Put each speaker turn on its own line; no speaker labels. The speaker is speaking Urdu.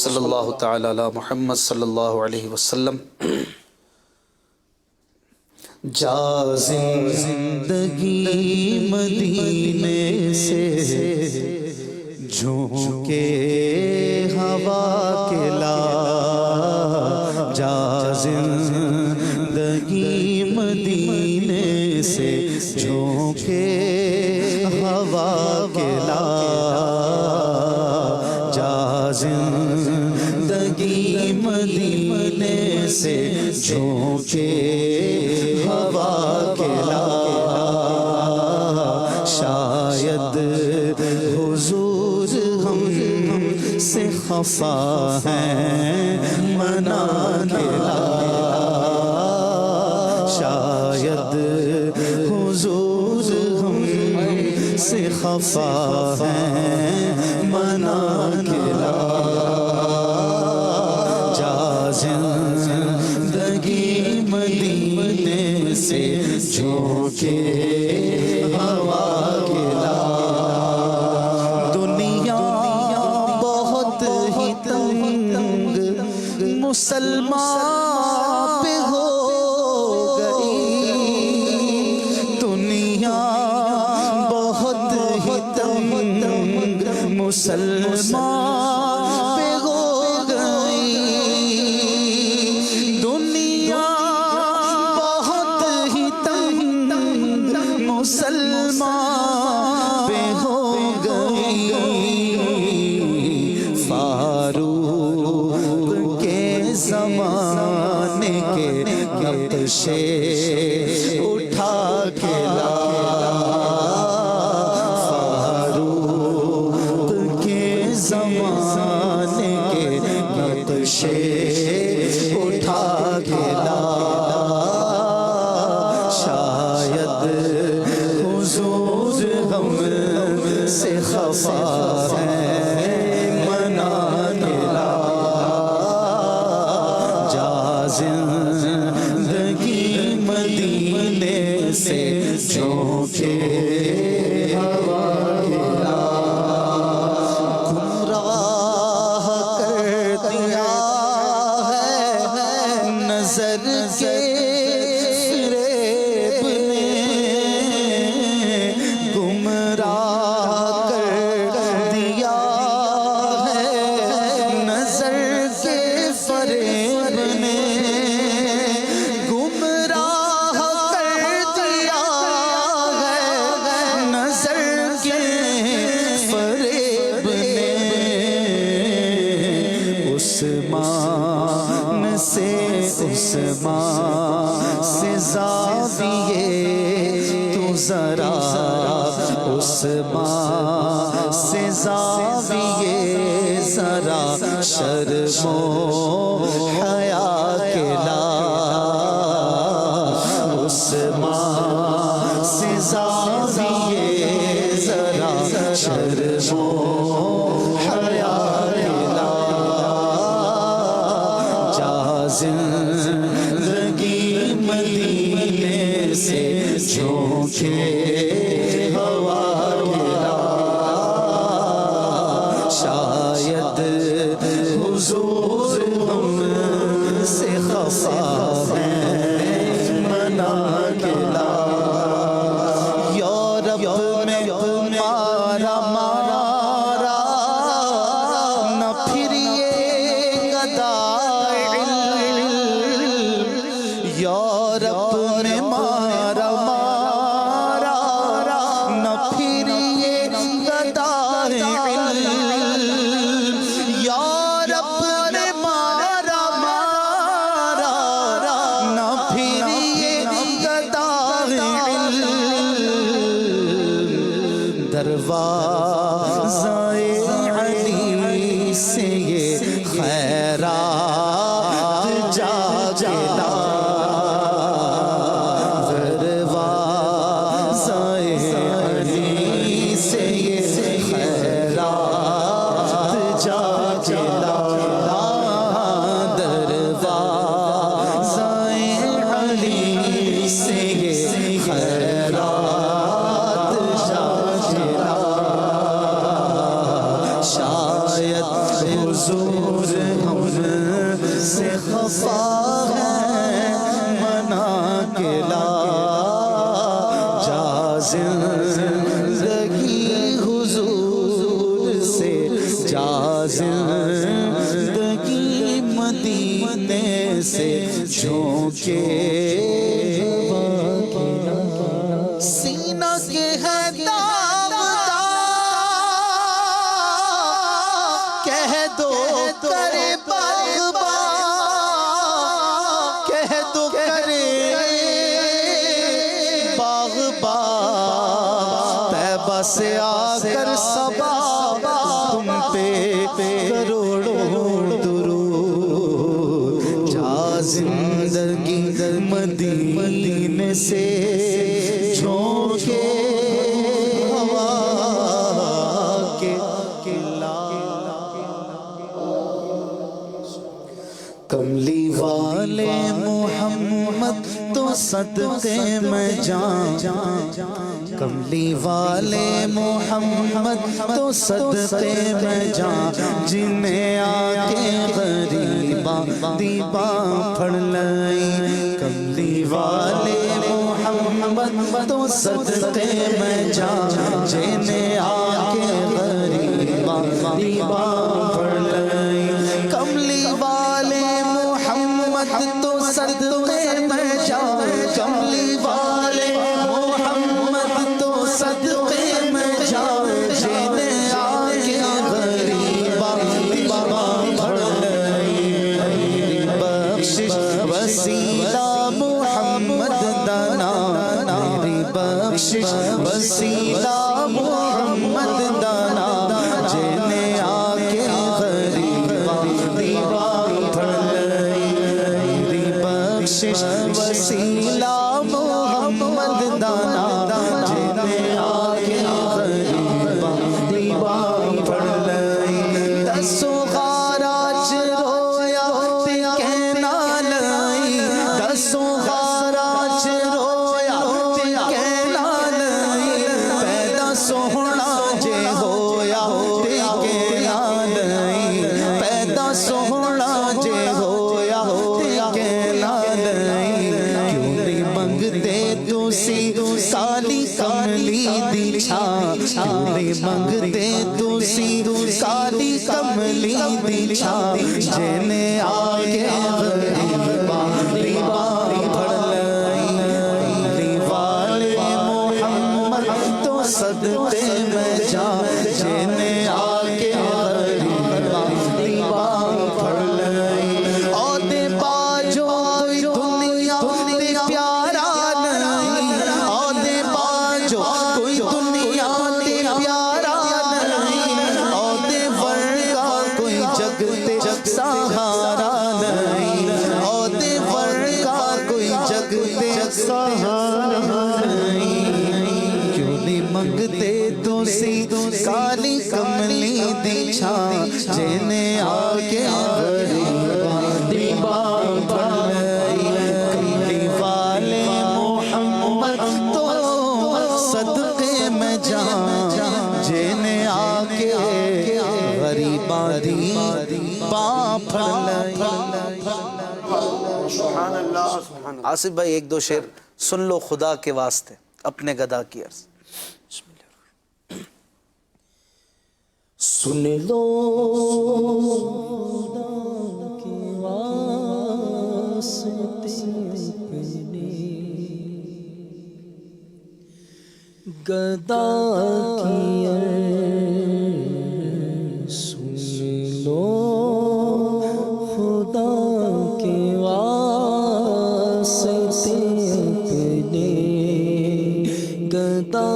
صلی اللہ تعالی علی محمد صلی اللہ علیہ وسلم۔
جا زندگی مدینے سے جھونکے ہوا کے لا، جا زندگی مدینے سے جھونکے ہوا کے لا، جا زندگی مدینے سے جھونکے ہوا کے لا، شاید حضور ہم سے خفا ہیں منا کے لا، شاید حضور ہم سے خفا ہیں منا کے لا، جا زندگی مدینے سے جھونکے ہوا کے لا، دنیا بہت ہی تنگ مسلمان پہ ہو گئی، دنیا بہت ہی تنگ مسلمان پہ ہو گئی، دنیا بہت ہی تنگ مسلمان پہ ہو گئی، فاروق کے زمانے کے نقشے اٹھا کے لا، فاروق کے زمانے کے نقشے اٹھا کے لا، شاید حضور ہم سے خفا ہیں منا کے لا، جا زندگی مدینے سے جھونکے ہوا کے لا، گمراہ کر دیا ہے نظر کے فریب نے، گمراہ کر دیا ہے نظر کے فریب نے، گمراہ کر دیا ہے نظر کے فریب نے، عثمان سے زاویے تو ذرا، عثمان سے زاویے ذرا شرم و حیا کے لا، عثمان سے زاویے ذرا شرم و حیا کے لا، جا زندگی مدینے سے جھونکے ہوا کے لا، شاید حضور ہم سے خفا ہیں منا کے لا، یورپ میں تمہارا مارا نہ پھر یہ گدائی، یورپ میں مارا نہ پھر یہ گدائی، یورپ میں مارا نہ پھر یہ گدائی، دروازہ علی سے یہ خیرات جا کے لا، دروازہ علی سے یہ خیرات جا کے لا، دروازہ علی سے یہ خیرات جا کے لا، شاید حضور سے خفا ہے منا کے لا جا زندگی حضور سے جا زندگی مدینے سے جھونکے سینہ کے ہے کہہ دو کرے باغبا کہہ دو کرے باغبا طیبہ سے آ کر صبا تم پہ کروڑوں درود جا زندگی مدینے سے جھونکے ہوا کے کملی والے محمد تو صدقے میں جان کملی والے محمد تو صدقے میں جان جنہیں آکے غریباں دیباں پھڑ لئی کملی والے محمد تو صدقے میں جان جنہیں آکے غریباں دیباں پھڑ لئی کملی والے تو صدقے میں جان کملی والے محمد تو صدقے میں جان جنہیں آگے غریباں دیباں پھڑ لئی بخشش وسیلہ محمد دانا میری بخشش وسیلہ محمد دانا جنہیں آگے غریباں دیباں پھڑ لئی وسیلہ محمد دانا جنہیں آگے غریباں دیباں پھڑ لئی دسوں غاراج رویا تے کہنا لئی دسوں غاراج رویا تے کہنا لئی پیدا سوہنا جے ہویا تے کہنا لئی پیدا سوہنا جے ہویا تے کہنا کیوں نہیں منگتے تسی کالی کملی دی چھاں کیوں نہیں منگتے تسی کالی کملی دی چھاں جنہیں آگے غریباں دیباں پھڑ لئی کملی والے محمد تو صدقے میں جان جنہیں آگے غریباں دیباں پھڑ لئی عہدے باجو دنیا تے پیارا نہیں عہدے باجو کوئی دنیا تے پیارا نہیں عہدے ورگا کوئی جگ تے سہارا نہیں عہدے ورگا کوئی جگ تے سہارا نہیں کیوں نہیں منگتے تسی کالی کملی دی چھاں جنہیں آگے غریباں دیباں پھڑ لئی کملی والے محمد تو صدقے میں جان جنہیں آگے غریباں دیباں پھڑ لئی
آصف بھائی ایک دو شعر سن لو خدا کے واسطے اپنے گدا کی عرض
سن لو خدا کے واسطے اپنے گدا کی عرض سن لو خدا کے واسطے اپنے گدا